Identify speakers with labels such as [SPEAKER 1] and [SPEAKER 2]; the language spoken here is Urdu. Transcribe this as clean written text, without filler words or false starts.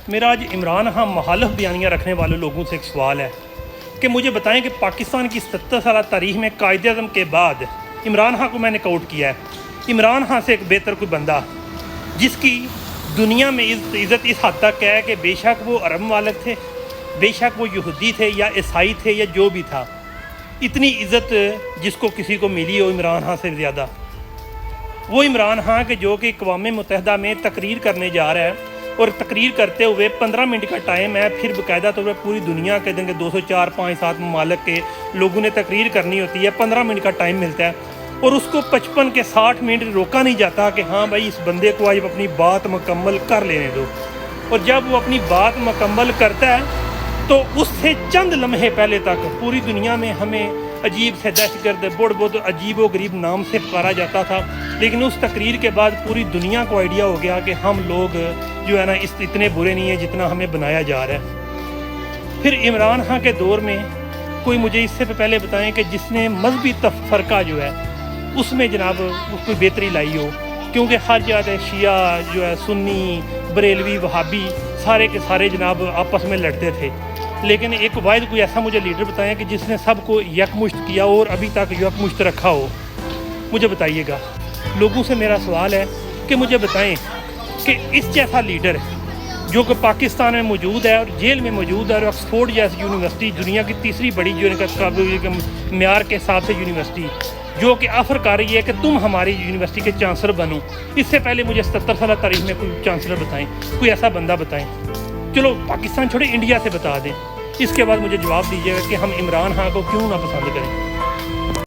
[SPEAKER 1] میرا آج عمران خان مخالف بیانیاں رکھنے والے لوگوں سے ایک سوال ہے کہ مجھے بتائیں کہ پاکستان کی 70 سالہ تاریخ میں قائد اعظم کے بعد عمران خان کو میں نے کوٹ کیا ہے، عمران خان سے ایک بہتر کوئی بندہ جس کی دنیا میں عزت اس حد تک ہے کہ بے شک وہ عرب ممالک تھے، بے شک وہ یہودی تھے یا عیسائی تھے یا جو بھی تھا، اتنی عزت جس کو کسی کو ملی ہو عمران خان سے زیادہ، وہ عمران خان کے جو کہ اقوام متحدہ میں تقریر کرنے جا رہا ہے اور تقریر کرتے ہوئے 15 منٹ کا ٹائم ہے، پھر باقاعدہ طور پر پوری دنیا کے دیں گے 200 4 5 7 ممالک کے لوگوں نے تقریر کرنی ہوتی ہے، 15 منٹ کا ٹائم ملتا ہے اور اس کو 55 کے 60 منٹ روکا نہیں جاتا کہ ہاں بھائی اس بندے کو آج اپنی بات مکمل کر لینے دو، اور جب وہ اپنی بات مکمل کرتا ہے تو اس سے چند لمحے پہلے تک پوری دنیا میں ہمیں عجیب سے دہشت گرد بہت عجیب و غریب نام سے پکارا جاتا تھا، لیکن اس تقریر کے بعد پوری دنیا کو آئیڈیا ہو گیا کہ ہم لوگ جو ہے نا اتنے برے نہیں ہیں جتنا ہمیں بنایا جا رہا ہے۔ پھر عمران خان کے دور میں کوئی مجھے اس سے پہلے بتائیں کہ جس نے مذہبی تفرقہ جو ہے اس میں جناب کوئی بہتری لائی ہو، کیونکہ ہر جگہ شیعہ جو ہے سنی بریلوی وہابی سارے کے سارے جناب آپس میں لڑتے تھے، لیکن ایک واحد کوئی ایسا مجھے لیڈر بتائیں کہ جس نے سب کو یکمشت کیا اور ابھی تک یکمشت رکھا ہو، مجھے بتائیے گا۔ لوگوں سے میرا سوال ہے کہ مجھے بتائیں کہ اس جیسا لیڈر جو کہ پاکستان میں موجود ہے اور جیل میں موجود ہے اور آکسفورڈ جیسی یونیورسٹی دنیا کی تیسری بڑی معیار کے حساب سے یونیورسٹی جو کہ آفر کر رہی ہے کہ تم ہماری یونیورسٹی کے چانسلر بنو، اس سے پہلے مجھے 70 سالہ تاریخ میں کوئی چانسلر بتائیں، کوئی ایسا بندہ بتائیں، چلو پاکستان چھوڑے انڈیا سے بتا دیں، اس کے بعد مجھے جواب دیجیے گا کہ ہم عمران خان کو کیوں نہ پسند کریں۔